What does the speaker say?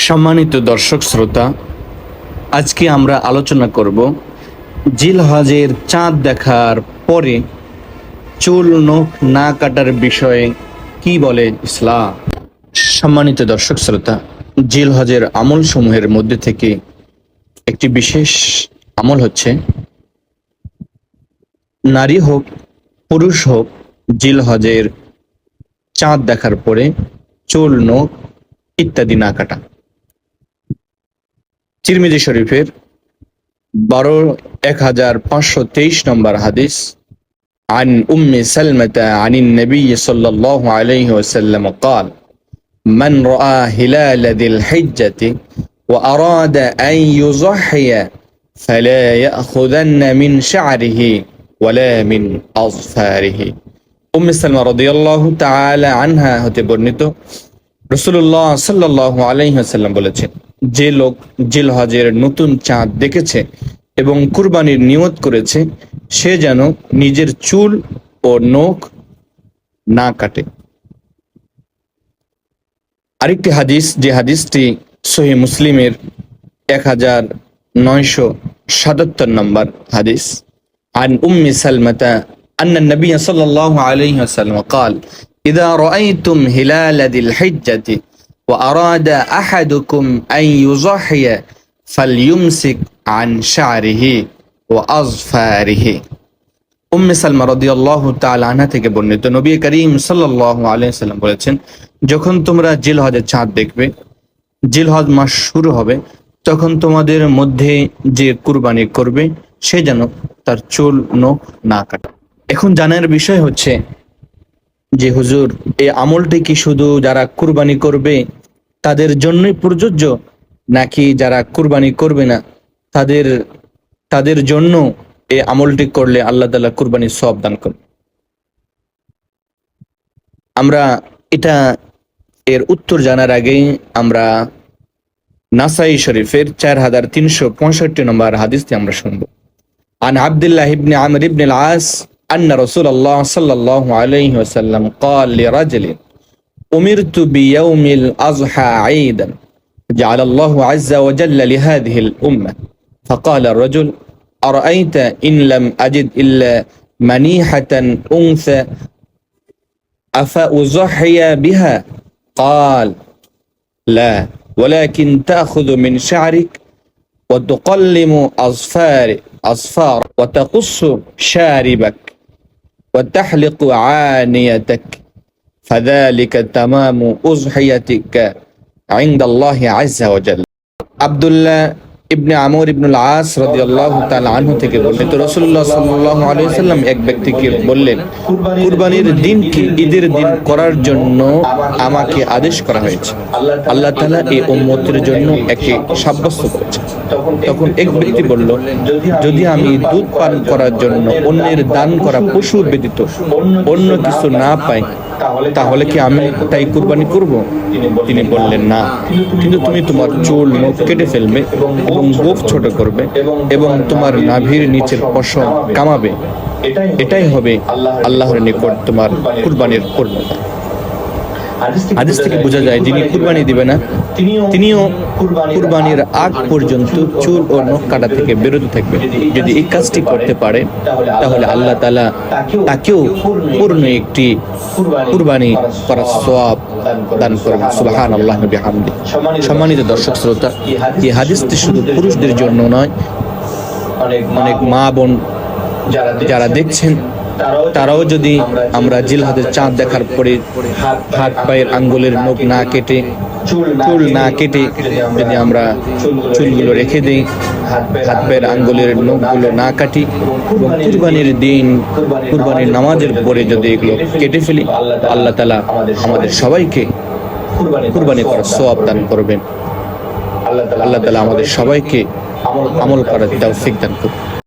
সম্মানিত দর্শক শ্রোতা, আজকে আমরা আলোচনা করব জিলহজের চাঁদ দেখার পরে চুল নখ না কাটার বিষয়ে কি বলে ইসলাম। সম্মানিত দর্শক শ্রোতা, জিলহজের আমল সমূহের মধ্যে থেকে একটি বিশেষ আমল হচ্ছে নারী হোক পুরুষ হোক জিলহজের চাঁদ দেখার পরে চুল নখ ইত্যাদি না কাটা। তিরমিজি শরীফের ১২,১৫২৩ নম্বর হাদিস, عن أم سلمة عن النبي صلى الله عليه وسلم قال من رأى هلال ذي الحجة وأراد أن يضحي فلا يأخذن من شعره ولا من أظفاره। উম্মে সালমা রাদিয়াল্লাহু তাআলা আনহা হতে বর্ণিত, রাসূলুল্লাহ সাল্লাল্লাহু আলাইহি ওয়াসাল্লাম বলেছেন, যে লোক জিলহজের নতুন চাঁদ দেখেছে এবং কুরবানির নিয়ত করেছে সে যেন নিজের চুল ও নখ না কাটে। আরেকটি হাদিস, যে হাদিসটি সহিহ মুসলিমের ১৯৭৭ নম্বর হাদিস, عن أم سلمة أن النبي صلى الله عليه وسلم قال إذا رأيتم هلال ذي الحجة وأراد أحدكم أن يضحي فليمسك عن شعره وأظفاره। উম্মে সালমা রাদিয়াল্লাহু তাআলা আনহা থেকে বর্ণিত, নবী করিম সাল্লাল্লাহু আলাইহি ওয়াসাল্লাম বলেছেন, যখন তোমরা জিলহজের চাঁদ দেখবে, জিলহজ মাস শুরু হবে, তখন তোমাদের মধ্যে যে কুরবানি করবে সে যেন তার চুল নখ না কাটে। এখন জানার বিষয় হচ্ছে যে হুজুর, এই আমলটি কি শুধু যারা কুরবানি করবে তাদের জন্যই প্রযোজ্য, নাকি যারা কুরবানি করবে না তাদের জন্য এই আমলটি করলে আল্লাহ তাআলা কুরবানির সওয়াব দান করবে? আমরা এর উত্তর জানার আগেই আমরা নাসাই শরীফের ৪৩৬৫ নম্বর হাদিসটি আমরা শুনবো। عن عبد الله بن عمرو بن العاص أن رسول الله صلى الله عليه وسلم قال لرجل أمرت بيوم الأضحى عيدا جعل الله عز وجل لهذه الأمة، فقال الرجل أرأيت إن لم أجد إلا منيحة أنثى أفأضحي بها؟ قال لا، ولكن تأخذ من شعرك وتقلم أظفار وتقص شاربك وتحلق عانيتك فذلك تمام أضحيتك عند الله عز وجل। আব্দুল্লাহ ইবনে আমর ইবনুল আস রাদিয়াল্লাহু তাআলা আনহু থেকে বর্ণিত, রাসূলুল্লাহ সাল্লাল্লাহু আলাইহি ওয়াসাল্লাম এক ব্যক্তিকে বললেন, কুরবানির দিনকে ঈদের দিন করার জন্য আমাকে আদেশ করা হয়েছে। আল্লাহ তাআলা এই উম্মতের জন্য একে সাব্যস্ত করেছেন। তখন এক ব্যক্তি বলল, যদি আমি দুধ পান করার জন্য অন্যের দান করা পশু ব্যতীত অন্য কিছু না পাই, তাহলে কি আমি তাই কুরবানি করব? তিনি বললেন, না, কিন্তু তুমি তোমার চুল নখ কেটে ফেলবে এবং গোঁফ ছোট করবে এবং তোমার নাভির নিচের পশম কামাবে, এটাই হবে আল্লাহর নিকট তোমার কুরবানির পূর্ণতা। হাদিস থেকে বোঝা যায়, যিনি কুরবানি দিবে না তিনিও কুরবানির আগ পর্যন্ত চুল ও নখ কাটা থেকে বিরত থাকবে। যদি এই কাজটি করতে পারে তাহলে আল্লাহ তাআলা তাকেও পূর্ণ একটি কুরবানি করার সওয়াব দান করবেন। সুবহানাল্লাহি ওয়া বিহামদিহি। সম্মানিত দর্শক শ্রোতা, এই হাদিসটি শুধু পুরুষদের জন্য নয়, অনেক মা বোন যারা দেখছেন তারাও যদি আমরা জিলহজের চাঁদ দেখার পরে হাত পায়ের আঙ্গুলের নখ না কেটে, চুল না কেটে যদি আমরা চুলগুলো রেখে দিই, হাত পায়ের আঙ্গুলের নখগুলো না কাটি এবং কুরবানির দিন কুরবানির নামাজের পরে যদি এগুলো কেটে ফেলি, আল্লাহ তাআলা আমাদের সবাইকে কুরবানি করার সওয়াব দান করবেন। আল্লাহ তাআলা আমাদের সবাইকে আমল করার তৌফিক দান করুন।